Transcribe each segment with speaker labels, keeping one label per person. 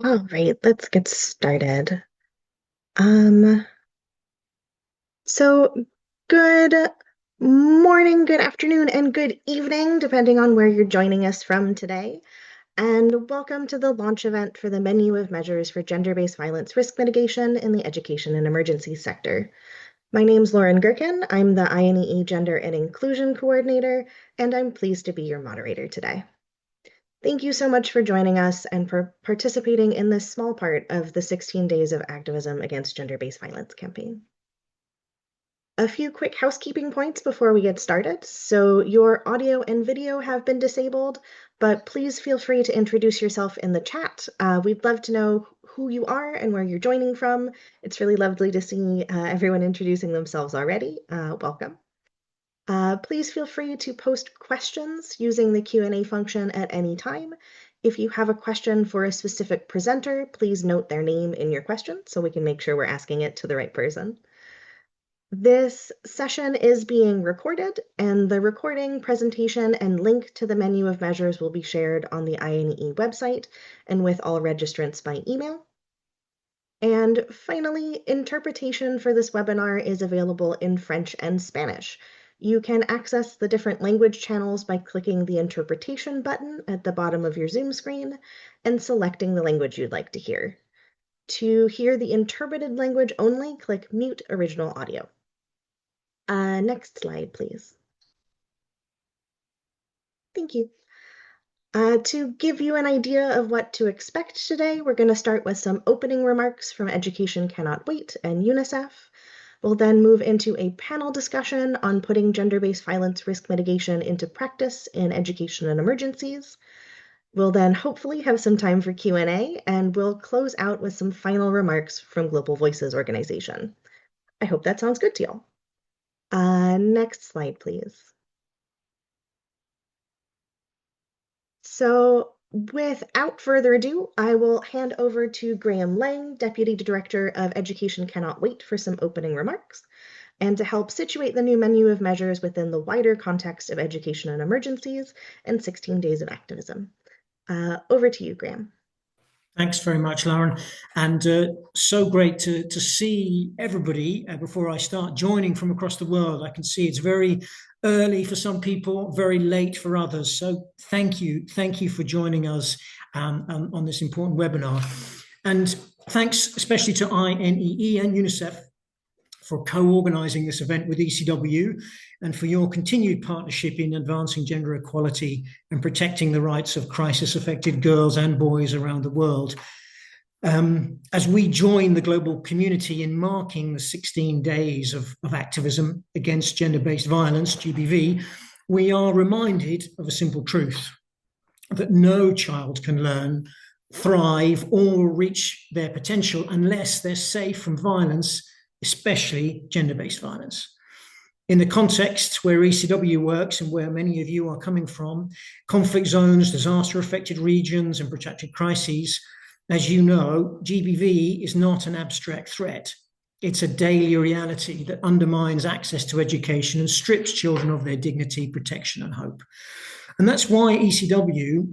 Speaker 1: All right, let's get started. Um, so good morning, good afternoon, and good evening, depending on where you're joining us from today. And welcome to the launch event for the menu of measures for gender-based violence risk mitigation in the education and emergencies sector. My name's Lauren Gherkin. I'm the INEE Gender and Inclusion Coordinator, and I'm pleased to be your moderator today. Thank you so much for joining us and for participating in this small part of the 16 Days of Activism Against Gender-Based Violence campaign. A few quick housekeeping points before we get started. So your audio and video have been disabled, but please feel free to introduce yourself in the chat. We'd love to know who you are and where you're joining from. It's really lovely to see everyone introducing themselves already. Welcome. Please feel free to post questions using the Q&A function at any time. If you have a question for a specific presenter, please note their name in your question so we can make sure we're asking it to the right person. This session is being recorded, and the recording, presentation, and link to the menu of measures will be shared on the INEE website and with all registrants by email. And finally, interpretation for this webinar is available in French and Spanish. You can access the different language channels by clicking the interpretation button at the bottom of your Zoom screen and selecting the language you'd like to hear. To hear the interpreted language only, click Mute Original Audio. Next slide, please. Thank you. To give you an idea of what to expect today, we're going to start with some opening remarks from Education Cannot Wait and UNICEF. We'll then move into a panel discussion on putting gender-based violence risk mitigation into practice in education and emergencies. We'll then hopefully have some time for Q&A, and we'll close out with some final remarks from Global Voices organization. I hope that sounds good to y'all. Next slide, please. So without further ado, I will hand over to Graham Lang, Deputy Director of Education Cannot Wait, for some opening remarks, and to help situate the new menu of measures within the wider context of education and emergencies and 16 days of activism. Over to you, Graham.
Speaker 2: Thanks very much, Lauren. And so great to see everybody before I start joining from across the world. I can see it's very early for some people, very late for others. So thank you for joining us on this important webinar. And thanks especially to INEE and UNICEF for co-organizing this event with ECW and for your continued partnership in advancing gender equality and protecting the rights of crisis-affected girls and boys around the world. As we join the global community in marking the 16 days of activism against gender-based violence, GBV, we are reminded of a simple truth, that no child can learn, thrive, or reach their potential unless they're safe from violence, especially gender-based violence. In the context where ECW works and where many of you are coming from, conflict zones, disaster-affected regions, and protracted crises, as you know, GBV is not an abstract threat. It's a daily reality that undermines access to education and strips children of their dignity, protection, and hope. And that's why ECW,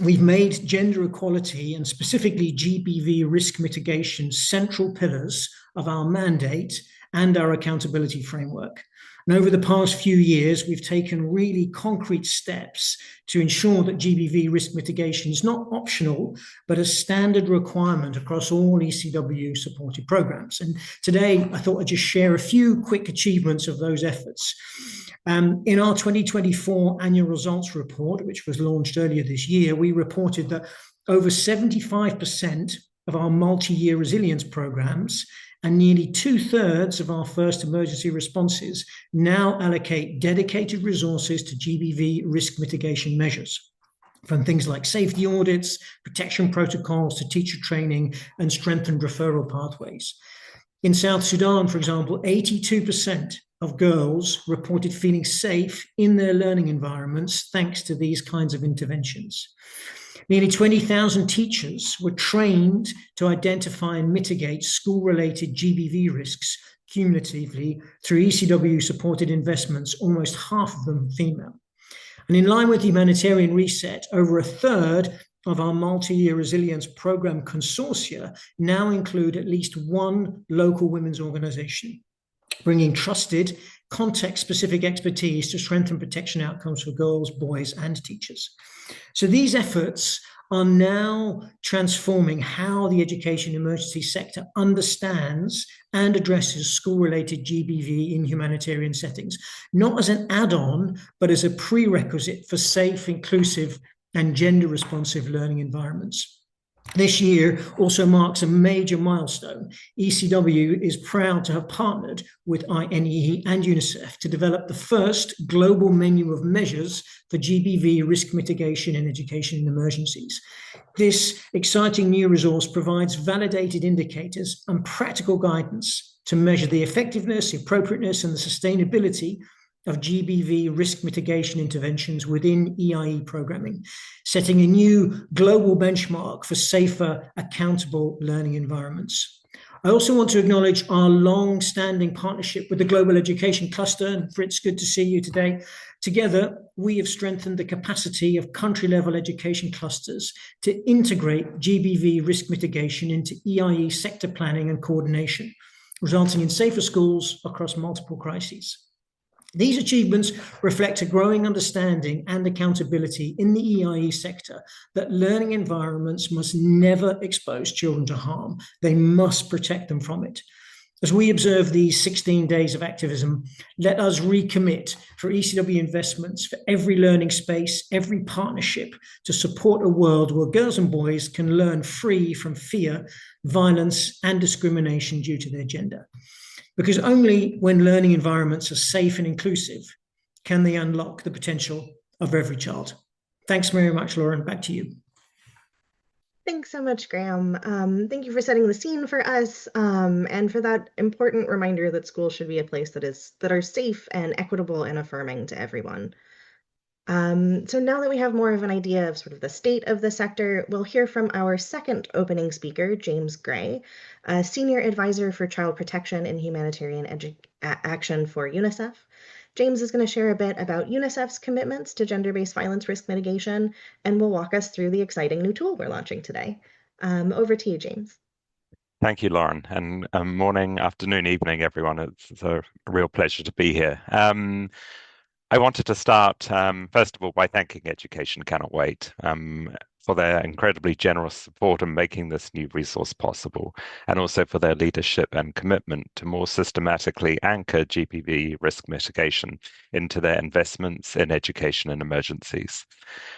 Speaker 2: we've made gender equality and specifically GBV risk mitigation central pillars of our mandate and our accountability framework. And over the past few years, we've taken really concrete steps to ensure that GBV risk mitigation is not optional, but a standard requirement across all ECW supported programs. And today, I thought I'd just share a few quick achievements of those efforts. In our 2024 annual results report, which was launched earlier this year, we reported that over 75% of our multi-year resilience programs and nearly 2/3 of our first emergency responses now allocate dedicated resources to GBV risk mitigation measures, from things like safety audits, protection protocols, to teacher training and strengthened referral pathways. In South Sudan, for example, 82% of girls reported feeling safe in their learning environments thanks to these kinds of interventions. Nearly 20,000 teachers were trained to identify and mitigate school-related GBV risks cumulatively through ECW-supported investments, almost half of them female. And in line with the humanitarian reset, over 1/3 of our multi-year resilience program consortia now include at least one local women's organization, bringing trusted, context-specific expertise to strengthen protection outcomes for girls, boys, and teachers. So these efforts are now transforming how the education emergency sector understands and addresses school-related GBV in humanitarian settings, not as an add-on, but as a prerequisite for safe, inclusive, and gender-responsive learning environments. This year also marks a major milestone. ECW is proud to have partnered with INEE and UNICEF to develop the first global menu of measures for GBV risk mitigation in education and emergencies. This exciting new resource provides validated indicators and practical guidance to measure the effectiveness, appropriateness, and the sustainability of GBV risk mitigation interventions within EiE programming, setting a new global benchmark for safer, accountable learning environments. I also want to acknowledge our long-standing partnership with the Global Education Cluster, and Fritz, good to see you today. Together, we have strengthened the capacity of country-level education clusters to integrate GBV risk mitigation into EiE sector planning and coordination, resulting in safer schools across multiple crises. These achievements reflect a growing understanding and accountability in the EiE sector that learning environments must never expose children to harm. They must protect them from it. As we observe these 16 days of activism, let us recommit for ECW investments for every learning space, every partnership to support a world where girls and boys can learn free from fear, violence, and discrimination due to their gender. Because only when learning environments are safe and inclusive can they unlock the potential of every child. Thanks very much, Lauren. Back to you.
Speaker 1: Thanks so much, Graham. Thank you for setting the scene for us, and for that important reminder that schools should be a place that are safe and equitable and affirming to everyone. So now that we have more of an idea of sort of the state of the sector, we'll hear from our second opening speaker, James Gray, a senior advisor for child protection and humanitarian action for UNICEF. James is going to share a bit about UNICEF's commitments to gender-based violence risk mitigation, and will walk us through the exciting new tool we're launching today. Over to you, James.
Speaker 3: Thank you, Lauren, and morning, afternoon, evening, everyone. It's a real pleasure to be here. I wanted to start, first of all, by thanking Education Cannot Wait for their incredibly generous support in making this new resource possible, and also for their leadership and commitment to more systematically anchor GBV risk mitigation into their investments in education and emergencies.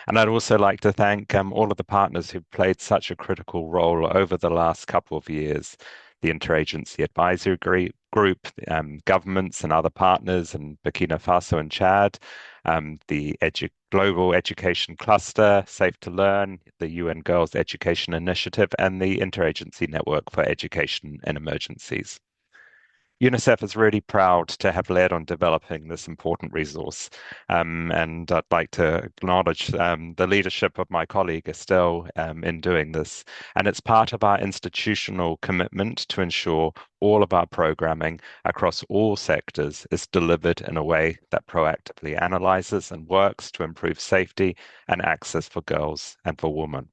Speaker 3: And I'd also like to thank all of the partners who've played such a critical role over the last couple of years. The Interagency Advisory Group, governments and other partners in Burkina Faso and Chad, the Global Education Cluster, Safe to Learn, the UN Girls Education Initiative, and the Interagency Network for Education in Emergencies. UNICEF is really proud to have led on developing this important resource, and I'd like to acknowledge the leadership of my colleague Estelle in doing this. And it's part of our institutional commitment to ensure all of our programming across all sectors is delivered in a way that proactively analyzes and works to improve safety and access for girls and for women.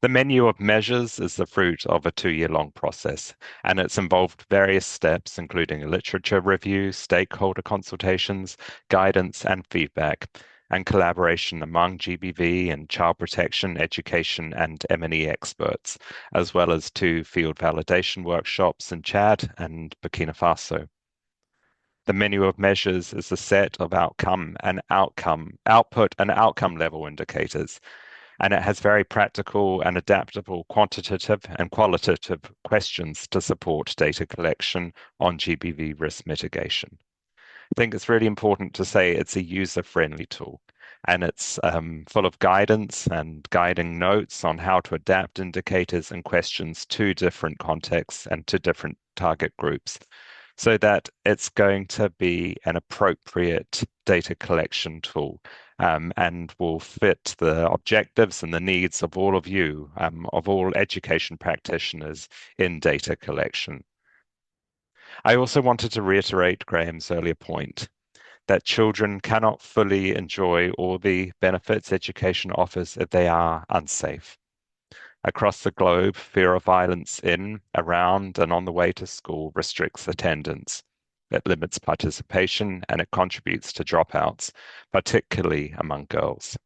Speaker 3: The menu of measures is the fruit of a 2-year-long process, and it's involved various steps, including a literature review, stakeholder consultations, guidance and feedback, and collaboration among GBV and child protection, education, and M&E experts, as well as 2 field validation workshops in Chad and Burkina Faso. The menu of measures is a set of output and outcome level indicators, and it has very practical and adaptable quantitative and qualitative questions to support data collection on GBV risk mitigation. I think it's really important to say it's a user-friendly tool, and it's full of guidance and guiding notes on how to adapt indicators and questions to different contexts and to different target groups, so that it's going to be an appropriate data collection tool, and will fit the objectives and the needs of all of you, of all education practitioners in data collection. I also wanted to reiterate Graham's earlier point that children cannot fully enjoy all the benefits education offers if they are unsafe. Across the globe, fear of violence in, around, and on the way to school restricts attendance. It limits participation and it contributes to dropouts, particularly among girls.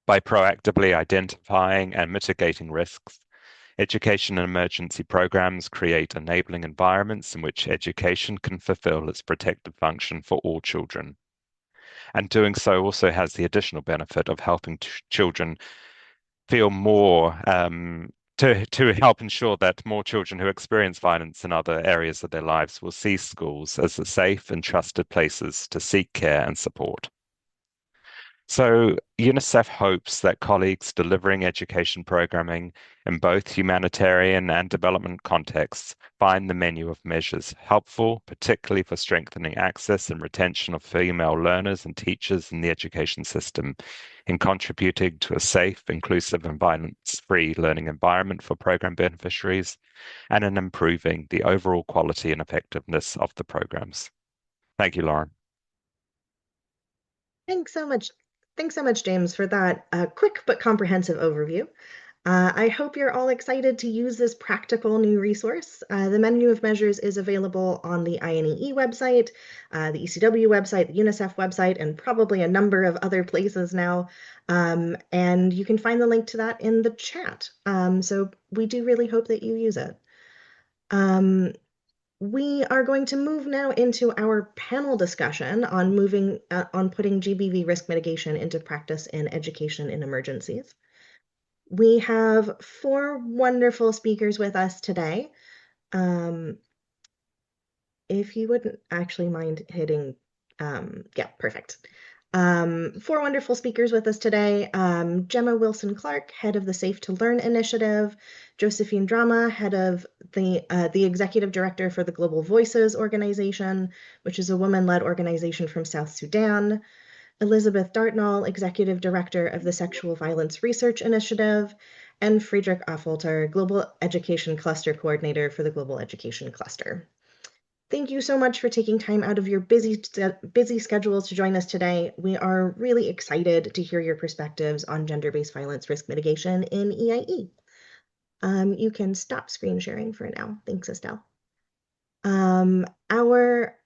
Speaker 3: By proactively identifying and mitigating risks, education and emergency programs create enabling environments in which education can fulfill its protective function for all children. And doing so also has the additional benefit of helping children feel more to help ensure that more children who experience violence in other areas of their lives will see schools as the safe and trusted places to seek care and support. So UNICEF hopes that colleagues delivering education programming in both humanitarian and development contexts find the menu of measures helpful, particularly for strengthening access and retention of female learners and teachers in the education system, in contributing to a safe, inclusive, and violence-free learning environment for program beneficiaries, and in improving the overall quality and effectiveness of the programs. Thank you, Lauren.
Speaker 1: Thanks so much. Thanks so much, James, for that quick but comprehensive overview. I hope you're all excited to use this practical new resource. The menu of measures is available on the INEE website, the ECW website, the UNICEF website, and probably a number of other places now. And you can find the link to that in the chat. So we do really hope that you use it. We are going to move now into our panel discussion on putting GBV risk mitigation into practice in education in emergencies. We have 4 wonderful speakers with us today. If you wouldn't actually mind hitting, yeah, perfect. 4 wonderful speakers with us today. Gemma Wilson-Clark, head of the Safe to Learn initiative, Josephine Drama, head of the executive director for the Global Voices organization, which is a woman-led organization from South Sudan, Elizabeth Dartnall, executive director of the Sexual Violence Research Initiative, and Friedrich Affolter, global education cluster coordinator for the Global Education Cluster. Thank you so much for taking time out of your busy schedules to join us today. We are really excited to hear your perspectives on gender-based violence risk mitigation in EiE. You can stop screen sharing for now. Thanks, Estelle. Our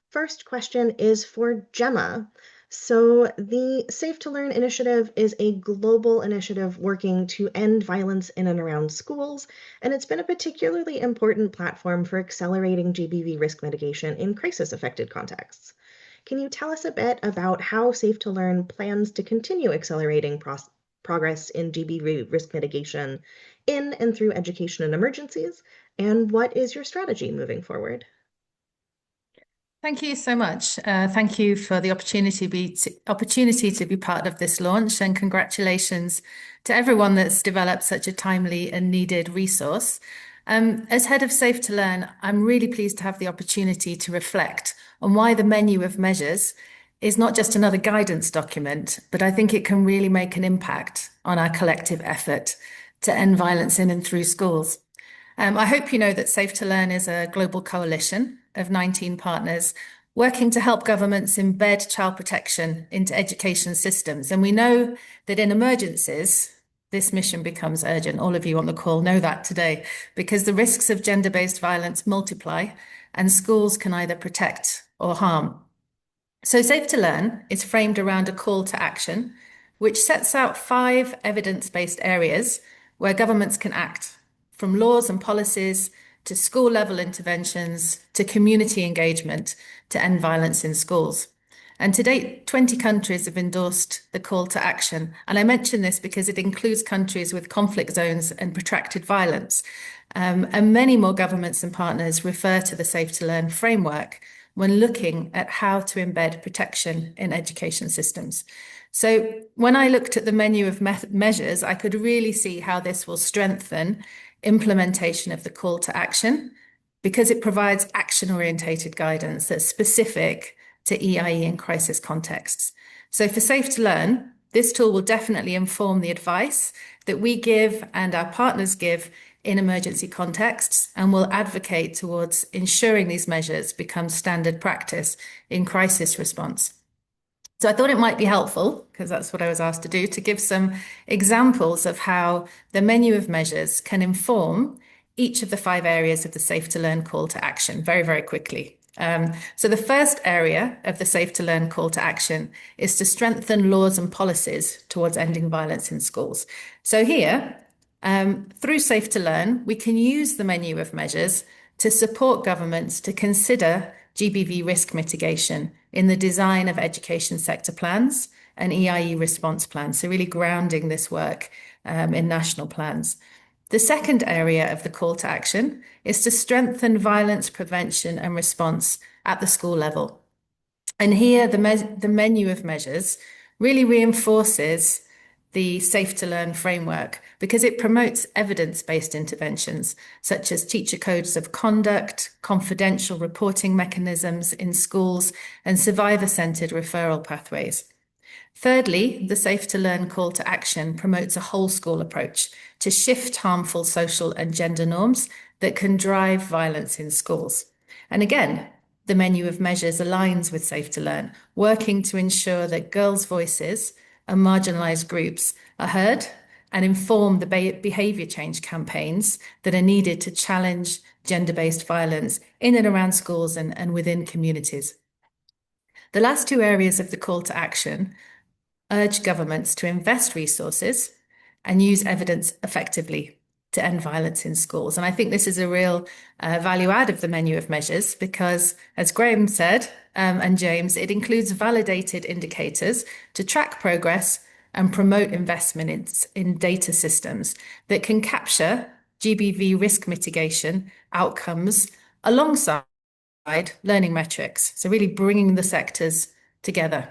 Speaker 1: first question is for Gemma. So the Safe to Learn initiative is a global initiative working to end violence in and around schools, and it's been a particularly important platform for accelerating GBV risk mitigation in crisis-affected contexts. Can you tell us a bit about how Safe to Learn plans to continue accelerating progress in GBV risk mitigation in and through education and emergencies, and what is your strategy moving forward?
Speaker 4: Thank you so much. Thank you for the opportunity to be part of this launch, and congratulations to everyone that's developed such a timely and needed resource. As head of Safe to Learn, I'm really pleased to have the opportunity to reflect on why the menu of measures is not just another guidance document, but I think it can really make an impact on our collective effort to end violence in and through schools. I hope you know that Safe to Learn is a global coalition of 19 partners working to help governments embed child protection into education systems. And we know that in emergencies, this mission becomes urgent. All of you on the call know that today, because the risks of gender-based violence multiply and schools can either protect or harm. So Safe to Learn is framed around a call to action, which sets out 5 evidence-based areas where governments can act, from laws and policies to school-level interventions to community engagement to end violence in schools. And to date, 20 countries have endorsed the call to action. And I mention this because it includes countries with conflict zones and protracted violence. And many more governments and partners refer to the Safe to Learn framework when looking at how to embed protection in education systems. So when I looked at the menu of measures, I could really see how this will strengthen implementation of the call to action, because it provides action-orientated guidance that's specific to EiE and crisis contexts. So for Safe to Learn, this tool will definitely inform the advice that we give and our partners give in emergency contexts and will advocate towards ensuring these measures become standard practice in crisis response. So I thought it might be helpful, because that's what I was asked to do, to give some examples of how the menu of measures can inform each of the 5 areas of the Safe to Learn call to action very, very quickly. So the first area of the Safe to Learn call to action is to strengthen laws and policies towards ending violence in schools. So here, through Safe to Learn, we can use the menu of measures to support governments to consider GBV risk mitigation in the design of education sector plans and EiE response plans, so really grounding this work in national plans. The second area of the call to action is to strengthen violence prevention and response at the school level. And here, the menu of measures really reinforces the Safe to Learn framework because it promotes evidence-based interventions such as teacher codes of conduct, confidential reporting mechanisms in schools, and survivor-centered referral pathways. Thirdly, the Safe to Learn call to action promotes a whole school approach to shift harmful social and gender norms that can drive violence in schools. And again, the menu of measures aligns with Safe to Learn, working to ensure that girls' voices and marginalized groups are heard and inform the behavior change campaigns that are needed to challenge gender-based violence in and around schools and within communities. The last 2 areas of the call to action urge governments to invest resources and use evidence effectively to end violence in schools. And I think this is a real value add of the menu of measures because, as Graham said, and James, it includes validated indicators to track progress and promote investment in data systems that can capture GBV risk mitigation outcomes alongside learning metrics. So really bringing the sectors together.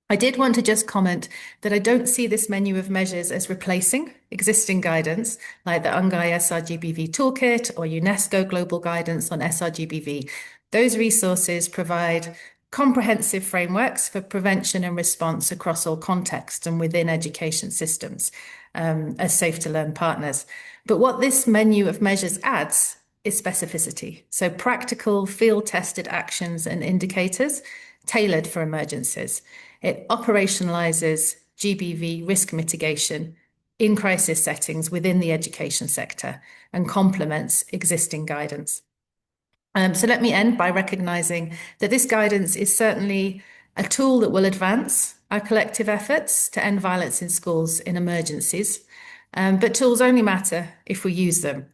Speaker 4: I did want to just comment that I don't see this menu of measures as replacing existing guidance like the UNGAI SRGBV Toolkit or UNESCO Global Guidance on SRGBV. Those resources provide comprehensive frameworks for prevention and response across all contexts and within education systems as Safe to Learn partners. But what this menu of measures adds is specificity. So practical field-tested actions and indicators tailored for emergencies. It operationalizes GBV risk mitigation in crisis settings within the education sector and complements existing guidance. So let me end by recognizing that this guidance is certainly a tool that will advance our collective efforts to end violence in schools in emergencies, but tools only matter if we use them.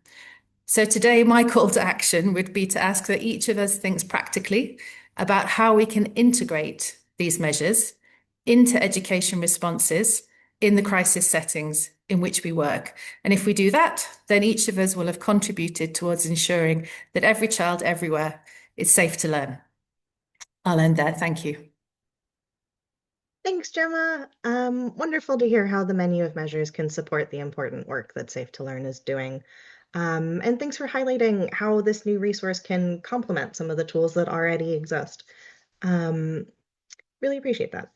Speaker 4: So today, my call to action would be to ask that each of us thinks practically about how we can integrate these measures into education responses in the crisis settings in which we work. And if we do that, then each of us will have contributed towards ensuring that every child everywhere is safe to learn. I'll end there. Thank you.
Speaker 1: Thanks, Gemma. Wonderful to hear how the menu of measures can support the important work that Safe to Learn is doing. And thanks for highlighting how this new resource can complement some of the tools that already exist. Really appreciate that.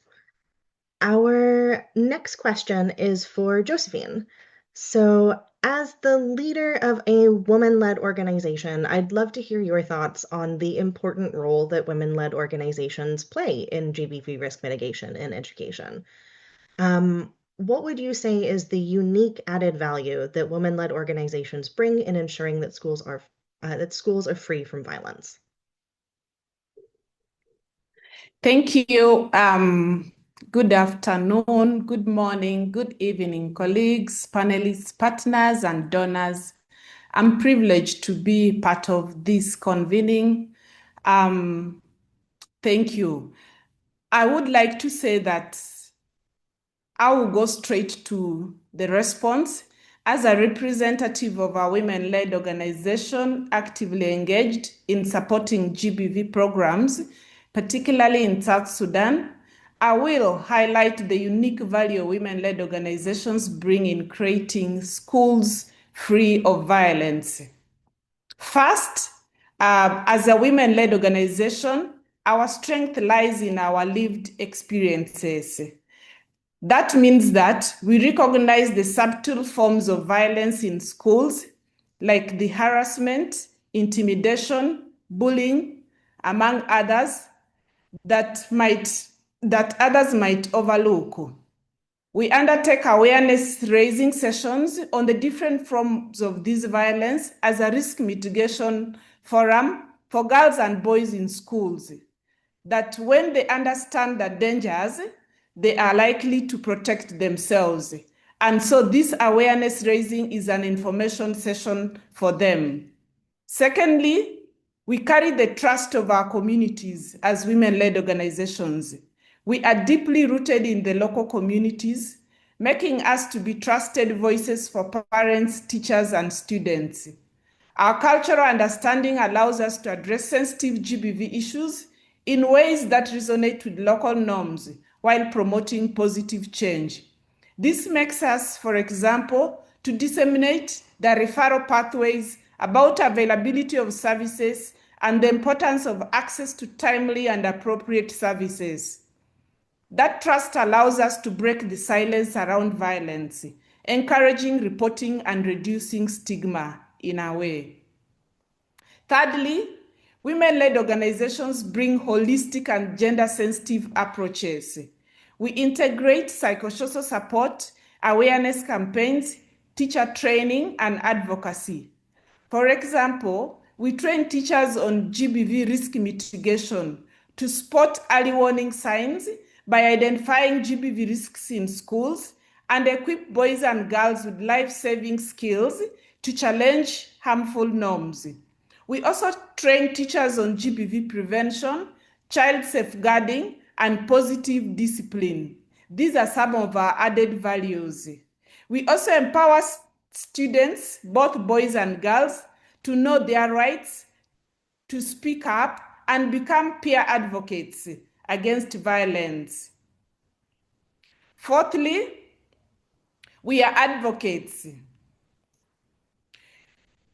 Speaker 1: Our next question is for Josephine. So, as the leader of a woman-led organization, I'd love to hear your thoughts on the important role that women-led organizations play in GBV risk mitigation in education. What would you say is the unique added value that women-led organizations bring in ensuring that schools are free from violence?
Speaker 5: Thank you. Good afternoon, good morning, good evening, colleagues, panelists, partners, and donors. I'm privileged to be part of this convening. Thank you. I would like to say that I will go straight to the response. As a representative of a women-led organization actively engaged in supporting GBV programs, particularly in South Sudan, I will highlight the unique value women-led organizations bring in creating schools free of violence. First, as a women-led organization, our strength lies in our lived experiences. That means that we recognize the subtle forms of violence in schools, like the harassment, intimidation, bullying, among others, that others might overlook. We undertake awareness-raising sessions on the different forms of this violence as a risk mitigation forum for girls and boys in schools, that when they understand the dangers, they are likely to protect themselves. And so this awareness raising is an information session for them. Secondly, we carry the trust of our communities as women-led organizations. We are deeply rooted in the local communities, making us to be trusted voices for parents, teachers, and students. Our cultural understanding allows us to address sensitive GBV issues in ways that resonate with local norms while promoting positive change. This makes us, for example, to disseminate the referral pathways about availability of services and the importance of access to timely and appropriate services. That trust allows us to break the silence around violence, encouraging reporting and reducing stigma in a way. Thirdly, women-led organizations bring holistic and gender-sensitive approaches. We integrate psychosocial support, awareness campaigns, teacher training, and advocacy. For example, we train teachers on GBV risk mitigation to spot early warning signs by identifying GBV risks in schools and equip boys and girls with life-saving skills to challenge harmful norms. We also train teachers on GBV prevention, child safeguarding, and positive discipline. These are some of our added values. We also empower students, both boys and girls, to know their rights, to speak up, and become peer advocates against violence. Fourthly, we are advocates.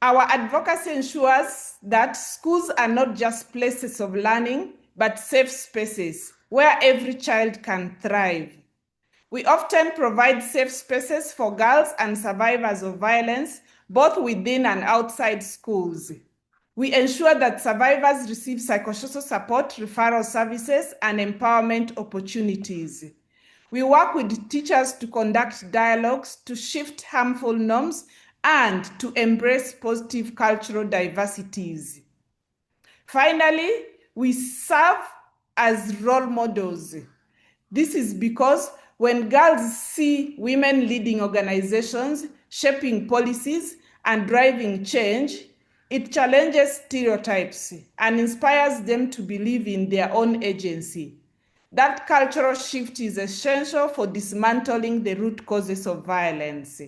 Speaker 5: Our advocacy ensures that schools are not just places of learning, but safe spaces where every child can thrive. We often provide safe spaces for girls and survivors of violence, both within and outside schools. We ensure that survivors receive psychosocial support, referral services, and empowerment opportunities. We work with teachers to conduct dialogues to shift harmful norms and to embrace positive cultural diversities. Finally, we serve as role models. This is because when girls see women leading organizations, shaping policies, and driving change, it challenges stereotypes and inspires them to believe in their own agency. That cultural shift is essential for dismantling the root causes of violence.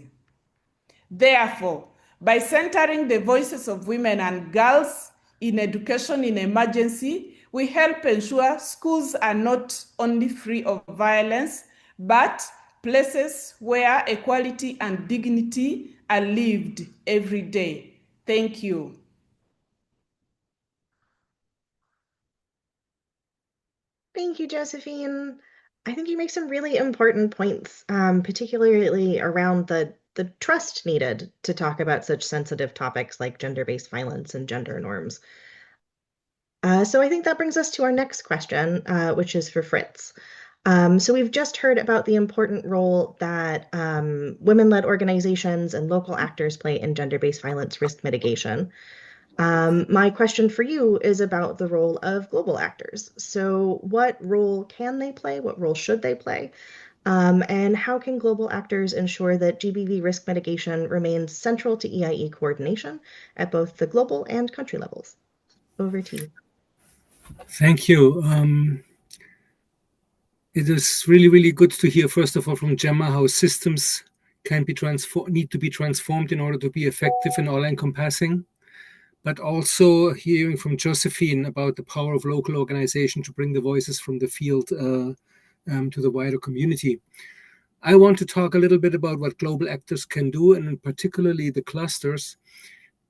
Speaker 5: Therefore, by centering the voices of women and girls in education in emergency, we help ensure schools are not only free of violence, but places where equality and dignity are lived every day. Thank you.
Speaker 1: Thank you, Josephine. I think you make some really important points, particularly around the trust needed to talk about such sensitive topics like gender-based violence and gender norms. So I think that brings us to our next question, which is for Fritz. So we've just heard about the important role that women-led organizations and local actors play in gender-based violence risk mitigation. My question for you is about the role of global actors. So what role can they play? What role should they play? And how can global actors ensure that GBV risk mitigation remains central to EIE coordination at both the global and country levels? Over to you.
Speaker 6: Thank you. It is really, really good to hear, first of all, from Gemma, how systems can be need to be transformed in order to be effective and all-encompassing. But also hearing from Josephine about the power of local organization to bring the voices from the field to the wider community. I want to talk a little bit about what global actors can do, and particularly the clusters,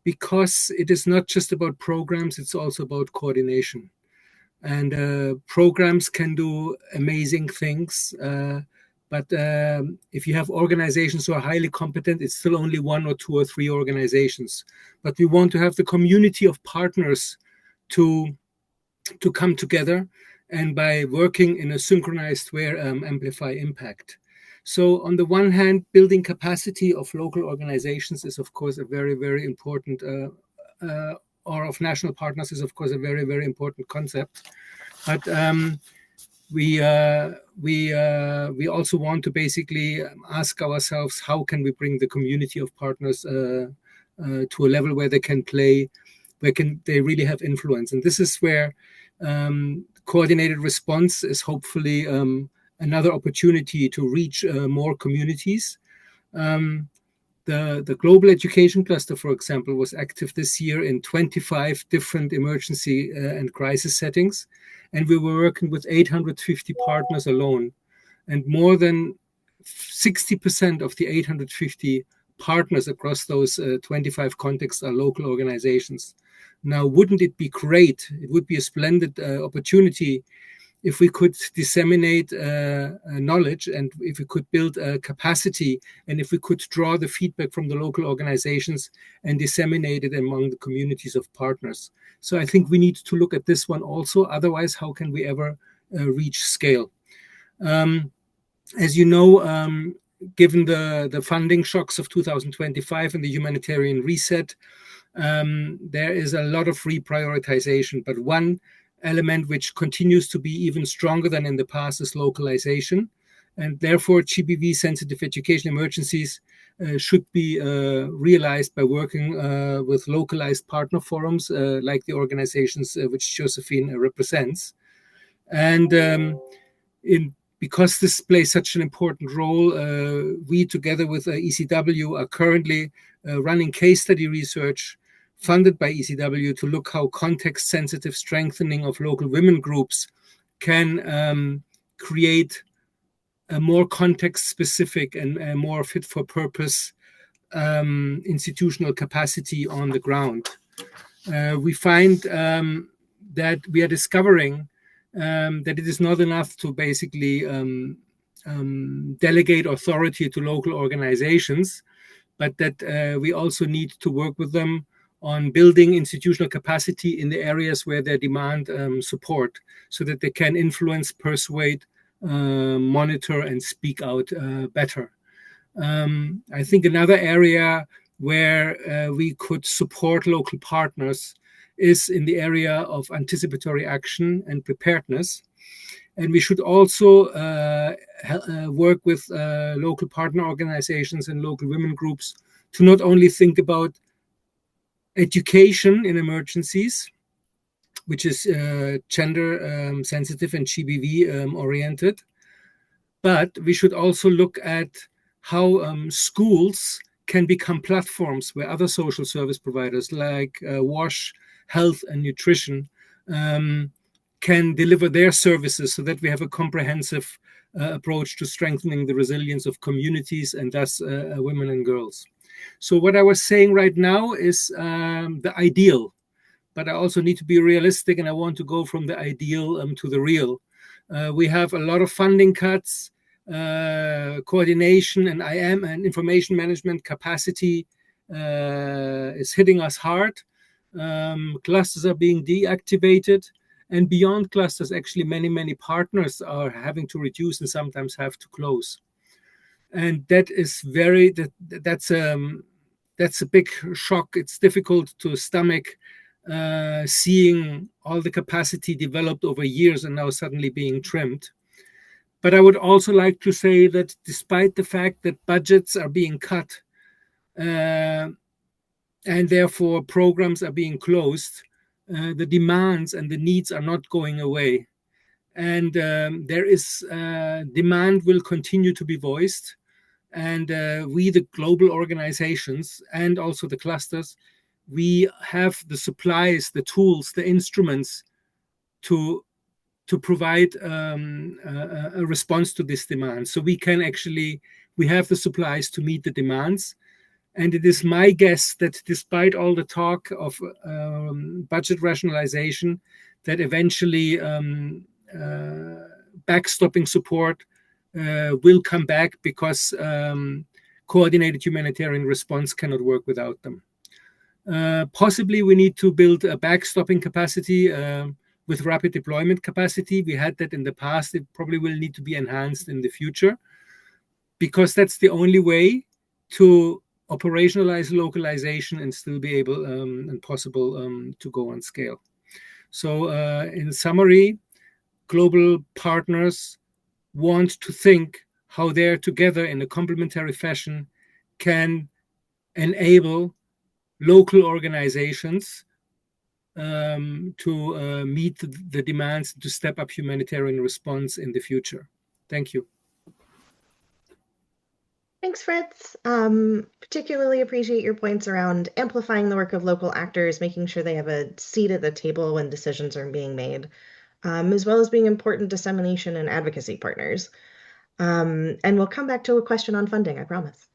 Speaker 6: because it is not just about programs, it's also about coordination. And programs can do amazing things, But if you have organizations who are highly competent, it's still only 1 or 2 or 3 organizations. But we want to have the community of partners to come together, and by working in a synchronized way, amplify impact. So on the one hand, building capacity of local organizations is, of course, a very, very important, or of national partners is, of course, a very, very important concept. But we also want to basically ask ourselves, how can we bring the community of partners to a level where they can play, where they really have influence. And this is where coordinated response is hopefully another opportunity to reach more communities. The Global Education Cluster, for example, was active this year in 25 different emergency and crisis settings. And we were working with 850 partners alone. And more than 60% of the 850 partners across those 25 contexts are local organizations. Now, wouldn't it be great? It would be a splendid opportunity if we could disseminate knowledge, and if we could build a capacity, and if we could draw the feedback from the local organizations and disseminate it among the communities of partners. So I think we need to look at this one also. Otherwise, how can we ever reach scale? As you know, given the funding shocks of 2025 and the humanitarian reset, there is a lot of reprioritization. But one element which continues to be even stronger than in the past is localization. And therefore, GBV sensitive education emergencies should be realized by working with localized partner forums like the organizations which Josephine represents. And because this plays such an important role, we together with ECW are currently running case study research funded by ECW to look how context-sensitive strengthening of local women groups can create a more context-specific and a more fit-for-purpose institutional capacity on the ground. We find that we are discovering that it is not enough to basically delegate authority to local organizations, but that we also need to work with them on building institutional capacity in the areas where they demand support, so that they can influence, persuade, monitor, and speak out better. I think another area where we could support local partners is in the area of anticipatory action and preparedness. And we should also work with local partner organizations and local women groups to not only think about education in emergencies, which is gender sensitive and GBV oriented, but we should also look at how schools can become platforms where other social service providers like WASH, health and nutrition can deliver their services, so that we have a comprehensive approach to strengthening the resilience of communities and thus women and girls. So what I was saying right now is the ideal, but I also need to be realistic, and I want to go from the ideal to the real. We have a lot of funding cuts, coordination and IM and information management capacity is hitting us hard. Clusters are being deactivated, and beyond clusters, actually many partners are having to reduce and sometimes have to close. And that is that's a big shock. It's difficult to stomach seeing all the capacity developed over years and now suddenly being trimmed. But I would also like to say that despite the fact that budgets are being cut and therefore programs are being closed, the demands and the needs are not going away. And there is demand will continue to be voiced. And we, the global organizations and also the clusters, we have the supplies, the tools, the instruments to provide a response to this demand. So we have the supplies to meet the demands. And it is my guess that despite all the talk of budget rationalization, that eventually backstopping support will come back because coordinated humanitarian response cannot work without them. Possibly we need to build a backstopping capacity with rapid deployment capacity. We had that in the past. It probably will need to be enhanced in the future, because that's the only way to operationalize localization and still be able and possible to go on scale. So in summary, global partners want to think how they're together in a complementary fashion can enable local organizations to meet the demands to step up humanitarian response in the future. Thank you.
Speaker 1: Thanks, Fritz. Particularly appreciate your points around amplifying the work of local actors, making sure they have a seat at the table when decisions are being made, as well as being important dissemination and advocacy partners. And we'll come back to a question on funding, I promise.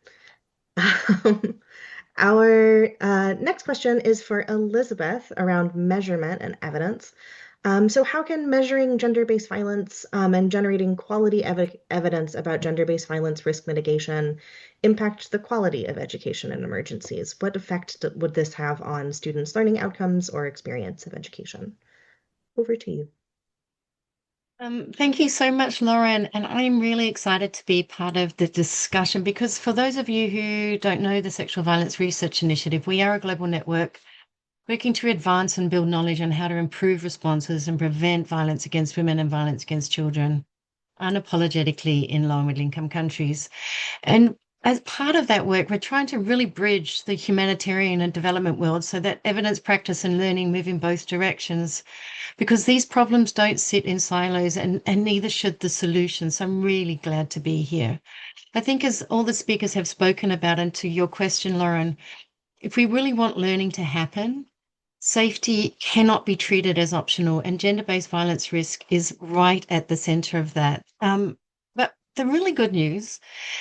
Speaker 1: Our next question is for Elizabeth around measurement and evidence. So how can measuring gender-based violence and generating quality evidence about gender-based violence risk mitigation impact the quality of education in emergencies? What effect would this have on students' learning outcomes or experience of education? Over to you.
Speaker 7: Thank you so much, Lauren. And I'm really excited to be part of the discussion because for those of you who don't know the Sexual Violence Research Initiative, we are a global network working to advance and build knowledge on how to improve responses and prevent violence against women and violence against children unapologetically in low and middle income countries. And as part of that work, we're trying to really bridge the humanitarian and development world so that evidence, practice, and learning move in both directions, because these problems don't sit in silos and neither should the solutions. So I'm really glad to be here. I think as all the speakers have spoken about, and to your question, Lauren, if we really want learning to happen, safety cannot be treated as optional, and gender-based violence risk is right at the center of that. But the really good news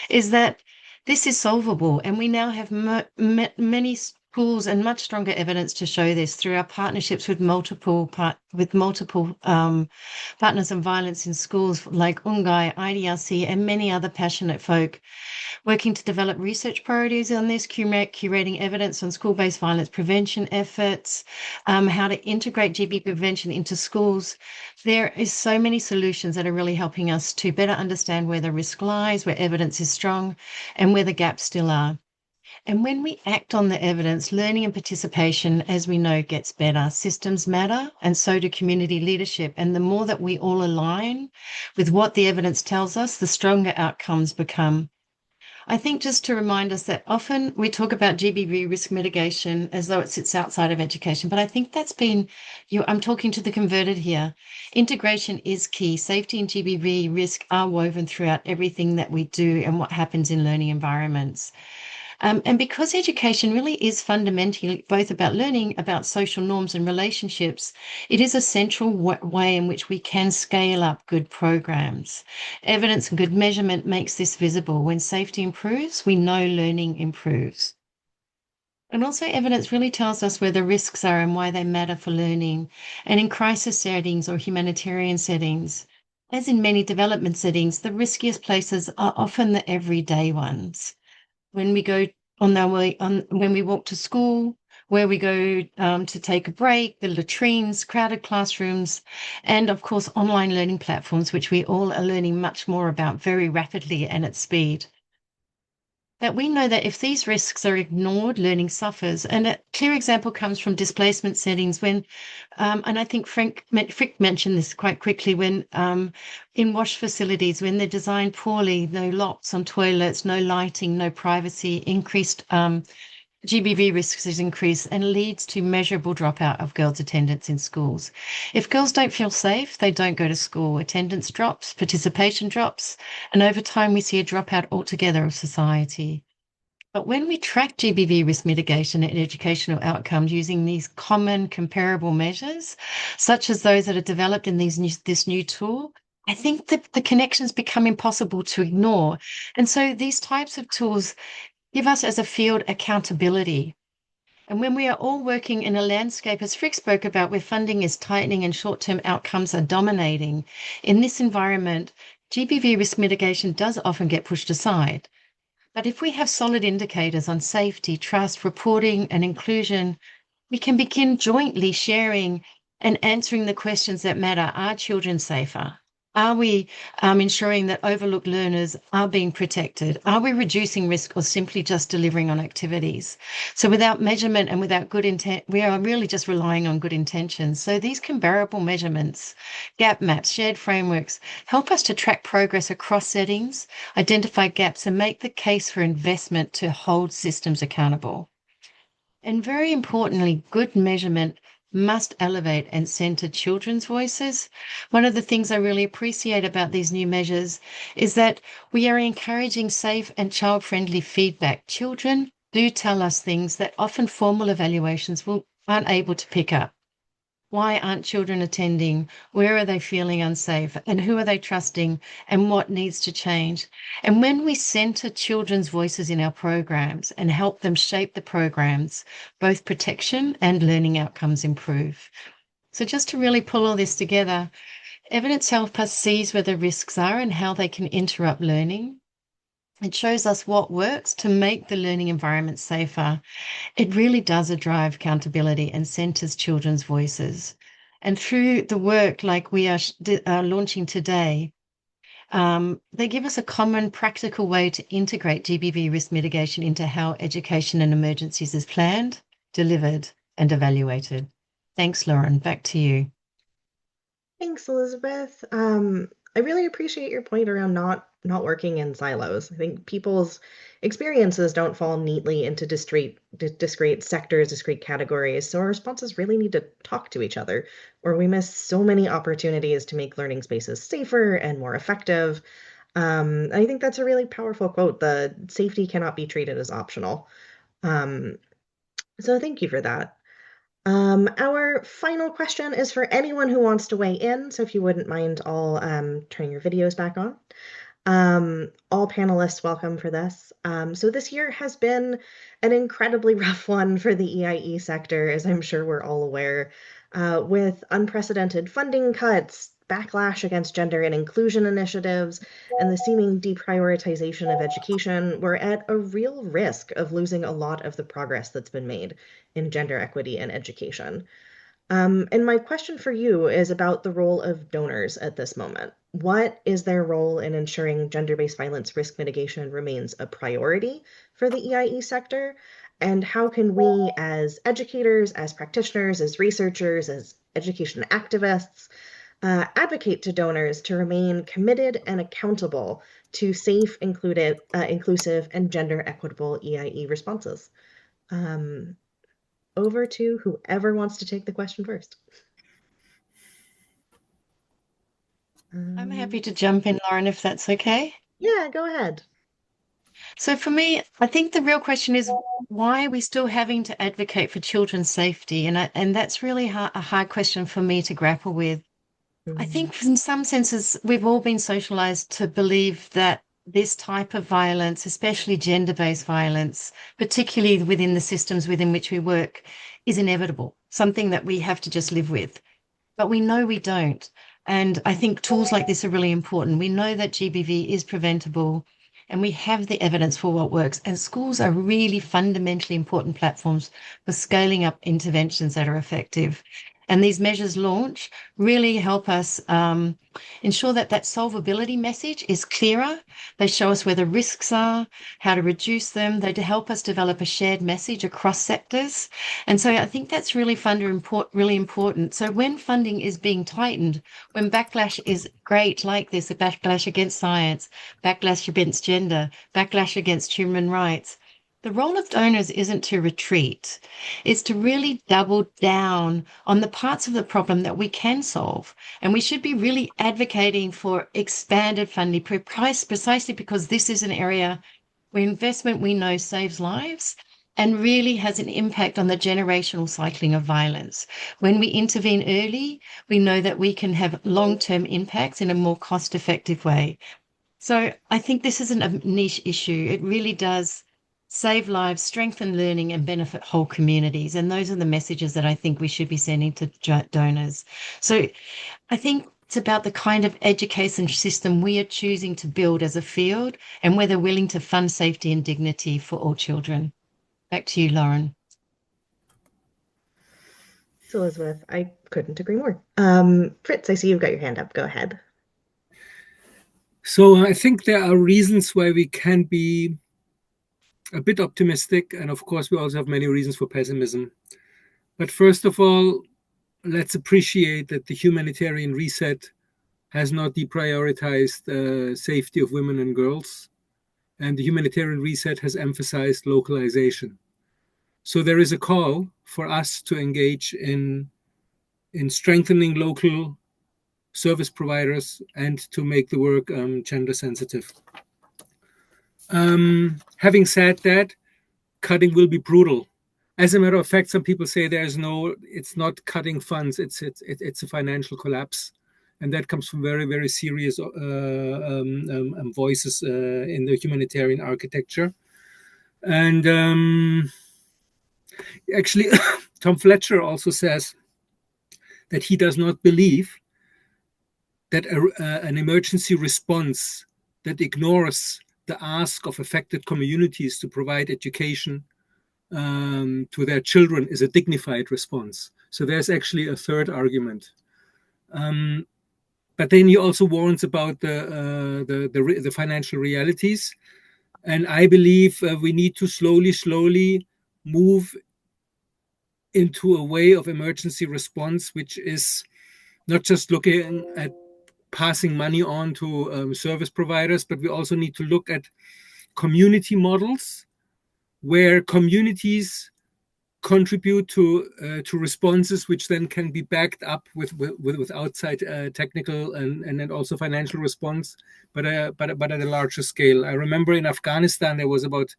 Speaker 7: is that this is solvable, and we now have many tools and much stronger evidence to show this through our partnerships with multiple partners in violence in schools like UNGAI, IDRC, and many other passionate folk working to develop research priorities on this, curating evidence on school-based violence prevention efforts, how to integrate GB prevention into schools. There is so many solutions that are really helping us to better understand where the risk lies, where evidence is strong, and where the gaps still are. And when we act on the evidence, learning and participation, as we know, gets better. Systems matter, and so do community leadership. And the more that we all align with what the evidence tells us, the stronger outcomes become. I think just to remind us that often we talk about GBV risk mitigation as though it sits outside of education, but I think that's been, I'm talking to the converted here. Integration is key. Safety and GBV risk are woven throughout everything that we do and what happens in learning environments. And because education really is fundamentally both about learning about social norms and relationships, it is a central way in which we can scale up good programs. Evidence and good measurement makes this visible. When safety improves, we know learning improves. And also evidence really tells us where the risks are and why they matter for learning. And in crisis settings or humanitarian settings, as in many development settings, the riskiest places are often the everyday ones. When we go on our way, when we walk to school, where we go to take a break, the latrines, crowded classrooms, and of course, online learning platforms, which we all are learning much more about very rapidly and at speed. That we know that if these risks are ignored, learning suffers. And a clear example comes from displacement settings when, and I think Frick mentioned this quite quickly, when in wash facilities, when they're designed poorly, no locks on toilets, no lighting, no privacy, increased GBV risks is increased and leads to measurable dropout of girls' attendance in schools. If girls don't feel safe, they don't go to school. Attendance drops, participation drops, and over time we see a dropout altogether of society. But when we track GBV risk mitigation and educational outcomes using these common comparable measures, such as those that are developed in this new tool, I think that the connections become impossible to ignore. And so these types of tools give us as a field accountability. And when we are all working in a landscape, as Frick spoke about, where funding is tightening and short-term outcomes are dominating, in this environment, GBV risk mitigation does often get pushed aside. But if we have solid indicators on safety, trust, reporting, and inclusion, we can begin jointly sharing and answering the questions that matter. Are children safer? Are we ensuring that overlooked learners are being protected? Are we reducing risk or simply just delivering on activities? So without measurement and without good intent, we are really just relying on good intentions. So these comparable measurements, gap maps, shared frameworks, help us to track progress across settings, identify gaps, and make the case for investment to hold systems accountable. And very importantly, good measurement must elevate and center children's voices. One of the things I really appreciate about these new measures is that we are encouraging safe and child-friendly feedback. Children do tell us things that often formal evaluations aren't able to pick up. Why aren't children attending? Where are they feeling unsafe? And who are they trusting? And what needs to change? And when we center children's voices in our programs and help them shape the programs, both protection and learning outcomes improve. So just to really pull all this together, evidence helps us seize where the risks are and how they can interrupt learning. It shows us what works to make the learning environment safer. It really does drive accountability and centers children's voices. And through the work like we are launching today, they give us a common practical way to integrate GBV risk mitigation into how education and emergencies is planned, delivered, and evaluated. Thanks, Lauren. Back to you.
Speaker 1: Thanks, Elizabeth. I really appreciate your point around not working in silos. I think people's experiences don't fall neatly into discrete sectors, discrete categories. So our responses really need to talk to each other, or we miss so many opportunities to make learning spaces safer and more effective. I think that's a really powerful quote. The safety cannot be treated as optional. So thank you for that. Our final question is for anyone who wants to weigh in. So if you wouldn't mind, I'll turn your videos back on. All panelists welcome for this. So this year has been an incredibly rough one for the EIE sector, as I'm sure we're all aware, with unprecedented funding cuts, backlash against gender and inclusion initiatives, and the seeming deprioritization of education. We're at a real risk of losing a lot of the progress that's been made in gender equity and education. And my question for you is about the role of donors at this moment. What is their role in ensuring gender-based violence risk mitigation remains a priority for the EIE sector? And how can we, as educators, as practitioners, as researchers, as education activists, advocate to donors to remain committed and accountable to safe, inclusive, and gender equitable EIE responses? Over to whoever wants to take the question first.
Speaker 7: I'm happy to jump in, Lauren, if that's okay.
Speaker 1: Yeah, go ahead.
Speaker 7: So for me, I think the real question is why are we still having to advocate for children's safety? And that's really a hard question for me to grapple with. I think in some senses, we've all been socialized to believe that this type of violence, especially gender-based violence, particularly within the systems within which we work, is inevitable, something that we have to just live with. But we know we don't. And I think tools like this are really important. We know that GBV is preventable and we have the evidence for what works. And schools are really fundamentally important platforms for scaling up interventions that are effective. And these measures launch really help us ensure that that solvability message is clearer. They show us where the risks are, how to reduce them. They help us develop a shared message across sectors. And so I think that's really really important. So when funding is being tightened, when backlash is great like this, a backlash against science, backlash against gender, backlash against human rights, the role of donors isn't to retreat. It's to really double down on the parts of the problem that we can solve. And we should be really advocating for expanded funding precisely because this is an area where investment we know saves lives and really has an impact on the generational cycling of violence. When we intervene early, we know that we can have long-term impacts in a more cost-effective way. So I think this isn't a niche issue. It really does save lives, strengthen learning, and benefit whole communities. And those are the messages that I think we should be sending to donors. So I think It's about the kind of education system we are choosing to build as a field and whether willing to fund safety and dignity for all children. Back to you, Lauren.
Speaker 1: Thanks, Elizabeth. I couldn't agree more. Fritz, I see you've got your hand up. Go ahead.
Speaker 6: So I think there are reasons why we can be a bit optimistic, and of course we also have many reasons for pessimism. But first of all, let's appreciate that the humanitarian reset has not deprioritized safety of women and girls, and the humanitarian reset has emphasized localization. So there is a call for us to engage in strengthening local service providers and to make the work gender sensitive. Having said that, cutting will be brutal. As a matter of fact, some people say it's not cutting funds, it's a financial collapse. And that comes from very, very serious voices in the humanitarian architecture. And actually, Tom Fletcher also says that he does not believe that an emergency response that ignores the ask of affected communities to provide education to their children is a dignified response. So there's actually a third argument. But then he also warns about the financial realities. And I believe we need to slowly move into a way of emergency response, which is not just looking at passing money on to service providers, but we also need to look at community models where communities contribute to responses which then can be backed up with outside technical and then also financial response, but at a larger scale. I remember in Afghanistan there was about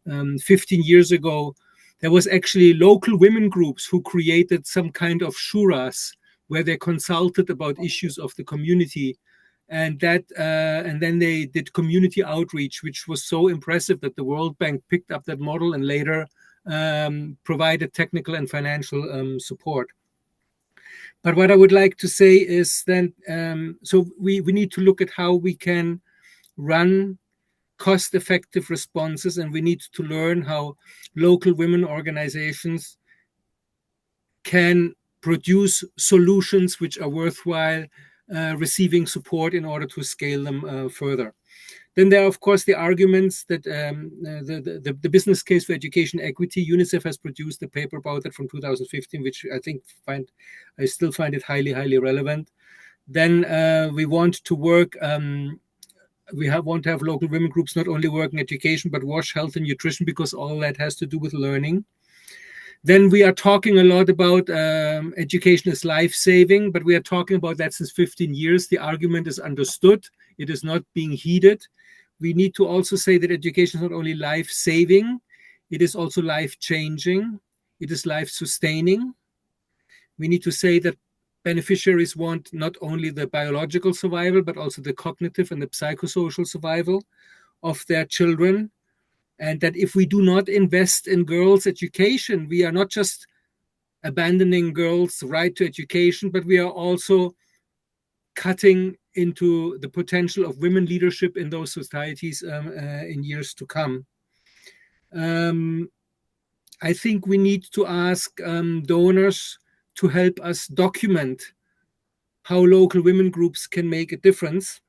Speaker 6: 15 years ago, there was actually local women groups who created some kind of shuras where they consulted about issues of the community, and then they did community outreach, which was so impressive that the World Bank picked up that model and later provided technical and financial support. But what I would like to say is then, so we need to look at how we can run cost-effective responses, and we need to learn how local women organizations can produce solutions which are worthwhile receiving support in order to scale them further. Then there are, of course, the arguments that the business case for education equity. UNICEF has produced a paper about that from 2015, which I still find it highly relevant. Then we want to work. Want to have local women groups not only work in education but WASH, health and nutrition, because all that has to do with learning. Then we are talking a lot about education is life-saving, but we are talking about that since 15 years. The argument is understood. It is not being heeded. We need to also say that education is not only life-saving, it is also life-changing. It is life-sustaining. We need to say that beneficiaries want not only the biological survival, but also the cognitive and the psychosocial survival of their children. And that if we do not invest in girls' education, we are not just abandoning girls' right to education, but we are also cutting into the potential of women leadership in those societies in years to come. I think we need to ask donors to help us document how local women groups can make a difference.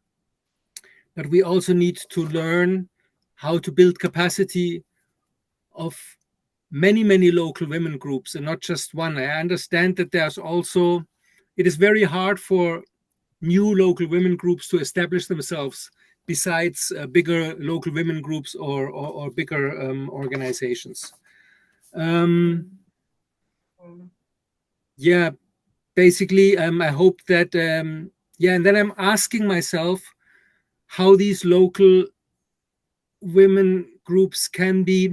Speaker 6: But we also need to learn how to build capacity of many local women groups and not just one. I understand that it is very hard for new local women groups to establish themselves besides bigger local women groups or bigger organizations. Basically, I hope that, and then I'm asking myself how these local women groups can be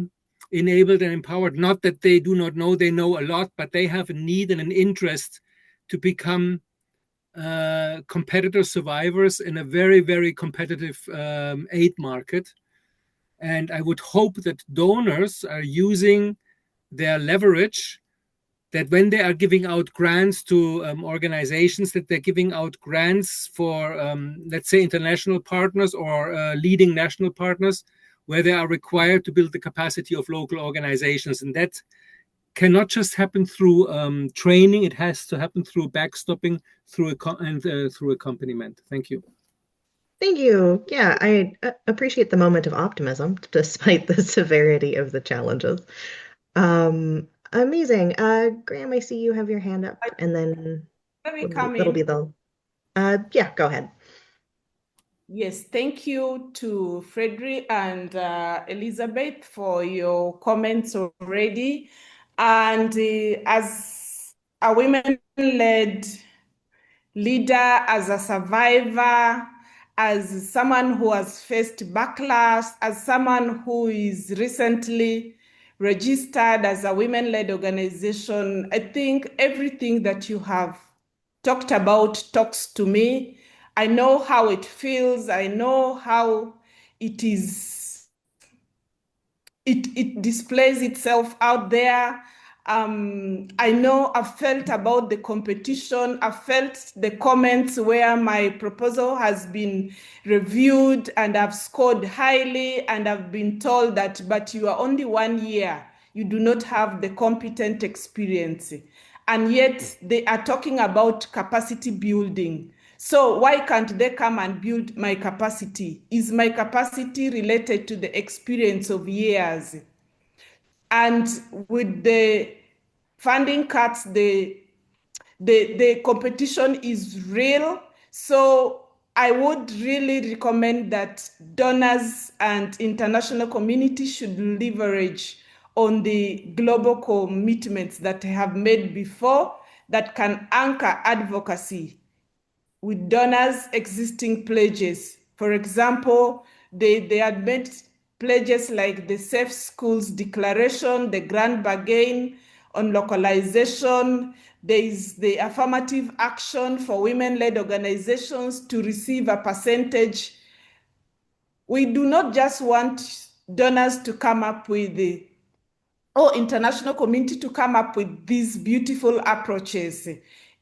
Speaker 6: enabled and empowered. Not that they do not know, they know a lot, but they have a need and an interest to become competitor survivors in a very competitive aid market. And I would hope that donors are using their leverage that when they are giving out grants to organizations, that they're giving out grants for, let's say, international partners or leading national partners, where they are required to build the capacity of local organizations. And that cannot just happen through training. It has to happen through backstopping, through accompaniment. Thank you.
Speaker 1: Thank you. Yeah, I appreciate the moment of optimism despite the severity of the challenges. Amazing. Graham, I see you have your hand up, and then
Speaker 5: Let me come
Speaker 1: that'll
Speaker 5: in.
Speaker 1: be the yeah, go ahead.
Speaker 5: Yes, thank you to Frederick and Elizabeth for your comments already. And as a women-led leader, as a survivor, as someone who has faced backlash, as someone who is recently registered as a women-led organization, I think everything that you have talked about talks to me. I know how it feels. I know how it is. It displays itself out there. I know I've felt about the competition. I've felt the comments where my proposal has been reviewed and I've scored highly and I've been told that, but you are only 1 year. You do not have the competent experience. And yet they are talking about capacity building. So why can't they come and build my capacity? Is my capacity related to the experience of years? And with the funding cuts, the competition is real. So I would really recommend that donors and international community should leverage on the global commitments that have made before that can anchor advocacy with donors' existing pledges. For example, they had made pledges like the Safe Schools Declaration, the Grand Bargain on localization. There is the affirmative action for women-led organizations to receive a percentage. We do not just want donors to come up with international community to come up with these beautiful approaches.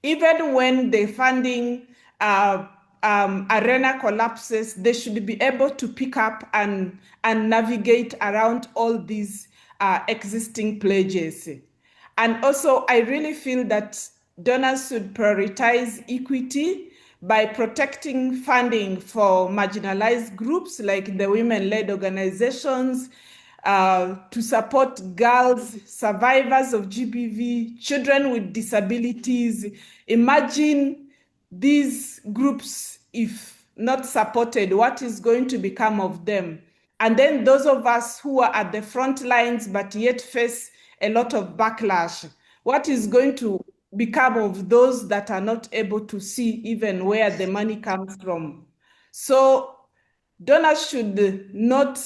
Speaker 5: Even when the funding arena collapses, they should be able to pick up and navigate around all these existing pledges. And also, I really feel that donors should prioritize equity by protecting funding for marginalized groups like the women-led organizations, to support girls, survivors of GBV, children with disabilities. Imagine these groups, if not supported, what is going to become of them? And then those of us who are at the front lines but yet face a lot of backlash, what is going to become of those that are not able to see even where the money comes from? So donors should not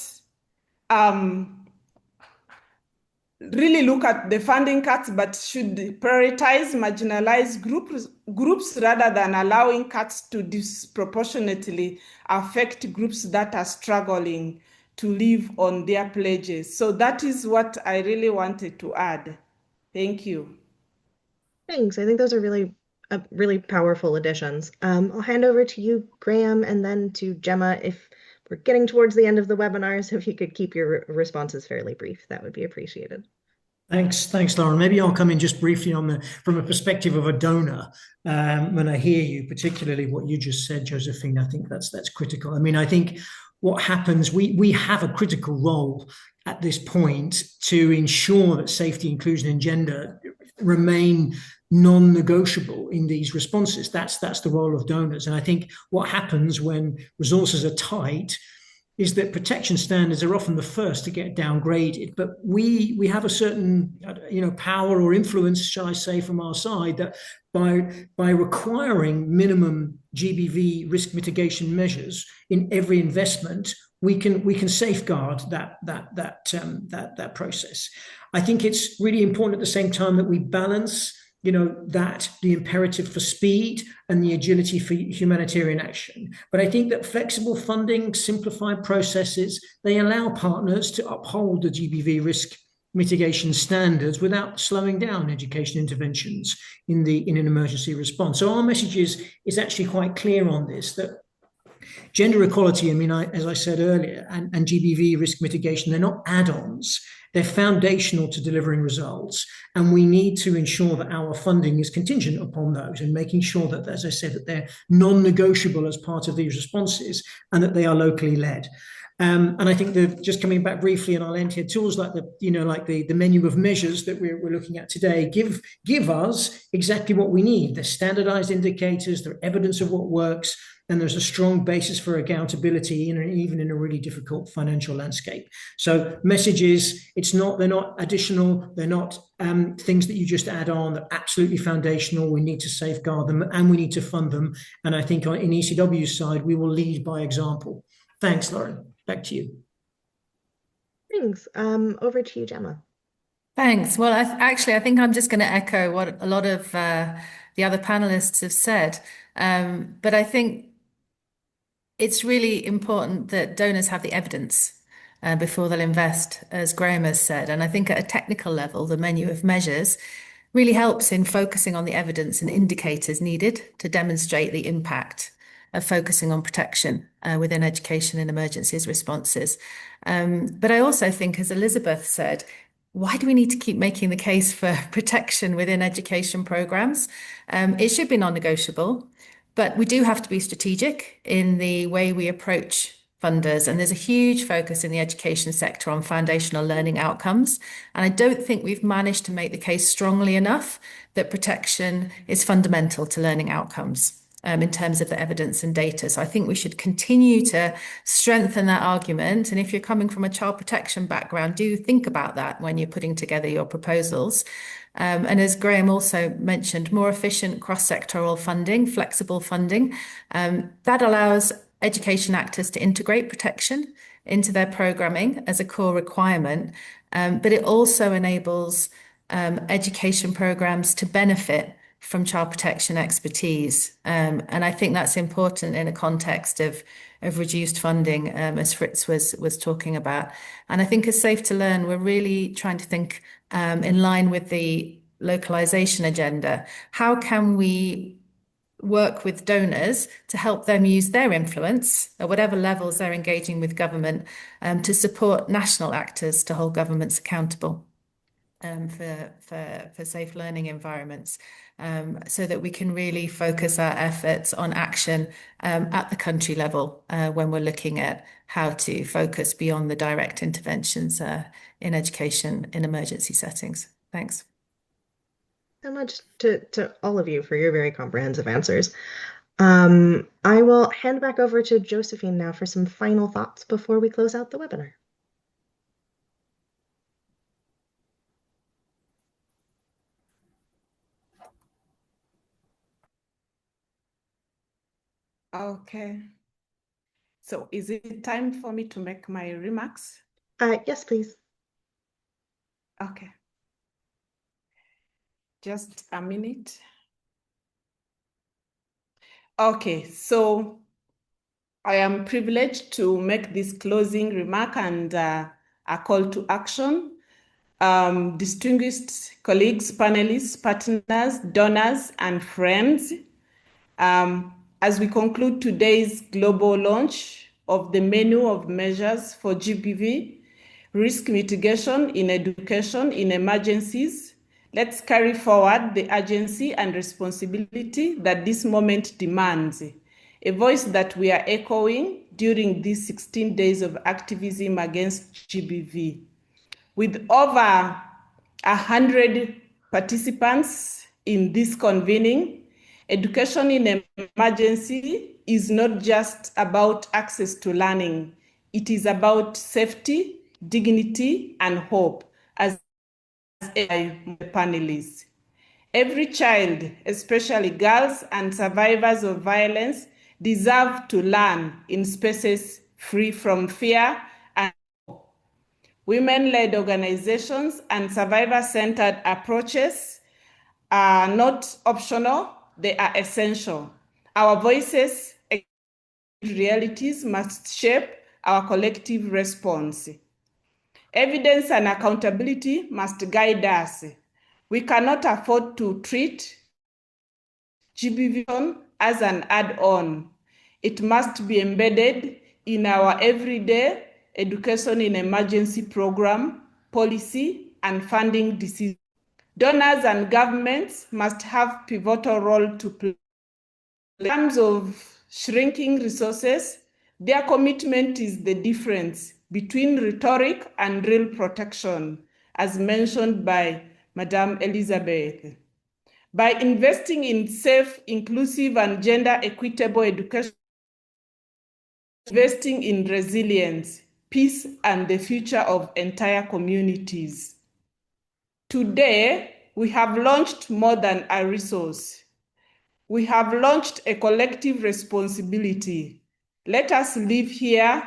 Speaker 5: really look at the funding cuts, but should prioritize marginalized groups rather than allowing cuts to disproportionately affect groups that are struggling to live on their pledges. So that is what I really wanted to add. Thank you.
Speaker 1: Thanks. I think those are really powerful additions. I'll hand over to you, Graham, and then to Gemma. If we're getting towards the end of the webinar, so if you could keep your responses fairly brief, that would be appreciated.
Speaker 2: Thanks, Lauren. Maybe I'll come in just briefly from a perspective of a donor. When I hear you, particularly what you just said, Josephine, I think that's critical. I mean, I think what happens, we have a critical role at this point to ensure that safety, inclusion, and gender remain non-negotiable in these responses. That's the role of donors. And I think what happens when resources are tight is that protection standards are often the first to get downgraded, but we have a certain power or influence, shall I say, from our side, that by requiring minimum GBV risk mitigation measures in every investment, we can safeguard that process. I think it's really important at the same time that we balance that the imperative for speed and the agility for humanitarian action. But I think that flexible funding, simplified processes, they allow partners to uphold the GBV risk mitigation standards without slowing down education interventions in an emergency response. So our message is actually quite clear on this, that gender equality, I mean, as I said earlier, and GBV risk mitigation, they're not add-ons. They're foundational to delivering results. And we need to ensure that our funding is contingent upon those and making sure that, as I said, that they're non-negotiable as part of these responses and that they are locally led. And I think that, just coming back briefly, and I'll end here, tools like the menu of measures that we're looking at today give us exactly what we need. They're standardized indicators, they're evidence of what works, and there's a strong basis for accountability even in a really difficult financial landscape. So message is, they're not additional, they're not things that you just add on, they're absolutely foundational. We need to safeguard them and we need to fund them. And I think in ECW's side, we will lead by example. Thanks, Lauren. Back to you.
Speaker 1: Thanks. Over to you, Gemma.
Speaker 4: Thanks. Well, I think I'm just going to echo what a lot of the other panelists have said. But I think it's really important that donors have the evidence before they'll invest, as Graham has said. And I think at a technical level, the menu of measures really helps in focusing on the evidence and indicators needed to demonstrate the impact of focusing on protection within education and emergencies responses. But I also think, as Elizabeth said, why do we need to keep making the case for protection within education programs? It should be non-negotiable, but we do have to be strategic in the way we approach funders. And there's a huge focus in the education sector on foundational learning outcomes. And I don't think we've managed to make the case strongly enough that protection is fundamental to learning outcomes in terms of the evidence and data. So I think we should continue to strengthen that argument. And if you're coming from a child protection background, do think about that when you're putting together your proposals. And as Graham also mentioned, more efficient cross-sectoral funding, flexible funding, that allows education actors to integrate protection into their programming as a core requirement, but it also enables education programs to benefit from child protection expertise. And I think that's important in a context of reduced funding, as Fritz was talking about. And I think as Safe to Learn, we're really trying to think in line with the localization agenda. How can we work with donors to help them use their influence at whatever levels they're engaging with government to support national actors to hold governments accountable for safe learning environments, so that we can really focus our efforts on action at the country level when we're looking at how to focus beyond the direct interventions in education in emergency settings. Thanks.
Speaker 1: So much to all of you for your very comprehensive answers. I will hand back over to Josephine now for some final thoughts before we close out the webinar.
Speaker 5: Okay. So is it time for me to make my remarks?
Speaker 1: Yes, please.
Speaker 5: Okay. Just a minute. Okay, so I am privileged to make this closing remark and a call to action. Distinguished colleagues, panelists, partners, donors, and friends, as we conclude today's global launch of the menu of measures for GBV, risk mitigation in education in emergencies, let's carry forward the urgency and responsibility that this moment demands, a voice that we are echoing during these 16 days of activism against GBV. With over 100 participants in this convening, education in emergency is not just about access to learning. It is about safety, dignity, and hope, as the panelists. Every child, especially girls and survivors of violence, deserve to learn in spaces free from fear and hope. Women-led organizations and survivor-centered approaches are not optional, they are essential. Our voices, realities must shape our collective response. Evidence and accountability must guide us. We cannot afford to treat GBV as an add-on. It must be embedded in our everyday education in emergency program, policy, and funding decisions. Donors and governments must have pivotal role to play. In terms of shrinking resources, their commitment is the difference between rhetoric and real protection, as mentioned by Madame Elizabeth. By investing in safe, inclusive, and gender equitable education, investing in resilience, peace, and the future of entire communities. Today, we have launched more than a resource. We have launched a collective responsibility. Let us live here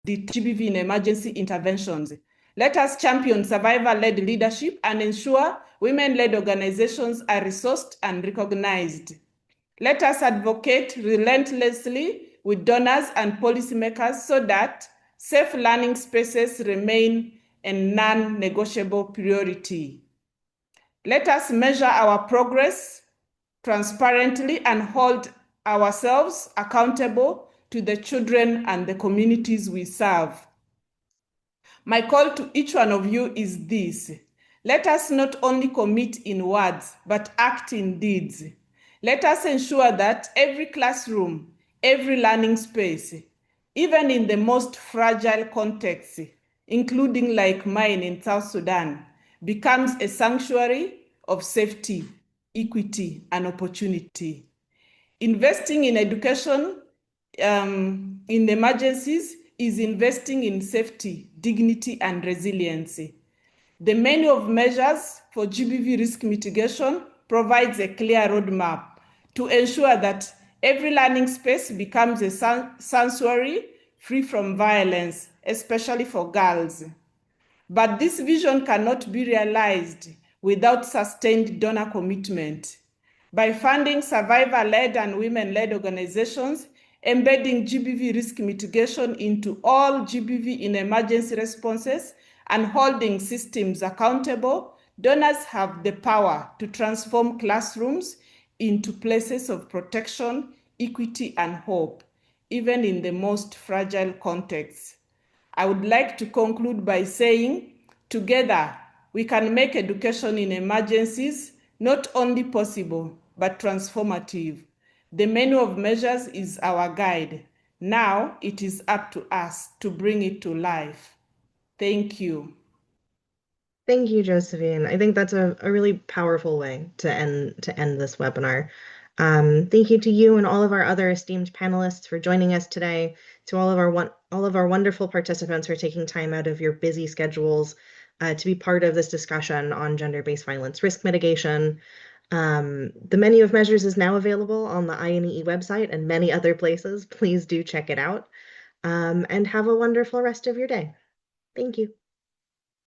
Speaker 5: the GBV in emergency interventions. Let us champion survivor-led leadership and ensure women-led organizations are resourced and recognized. Let us advocate relentlessly with donors and policymakers so that safe learning spaces remain a non-negotiable priority. Let us measure our progress transparently and hold ourselves accountable to the children and the communities we serve. My call to each one of you is this: let us not only commit in words, but act in deeds. Let us ensure that every classroom, every learning space, even in the most fragile contexts, including like mine in South Sudan, becomes a sanctuary of safety, equity, and opportunity. Investing in education in emergencies is investing in safety, dignity, and resiliency. The menu of measures for GBV risk mitigation provides a clear roadmap to ensure that every learning space becomes a sanctuary free from violence, especially for girls. But this vision cannot be realized without sustained donor commitment. By funding survivor-led and women-led organizations, embedding GBV risk mitigation into all GBV in emergency responses, and holding systems accountable, donors have the power to transform classrooms into places of protection, equity, and hope, even in the most fragile contexts. I would like to conclude by saying, together, we can make education in emergencies not only possible, but transformative. The menu of measures is our guide. Now it is up to us to bring it to life. Thank you.
Speaker 1: Thank you, Josephine. I think that's a really powerful way to end this webinar. Thank you to you and all of our other esteemed panelists for joining us today, to all of our wonderful participants for taking time out of your busy schedules to be part of this discussion on gender-based violence risk mitigation. The menu of measures is now available on the INEE website and many other places. Please do check it out, and have a wonderful rest of your day. Thank you.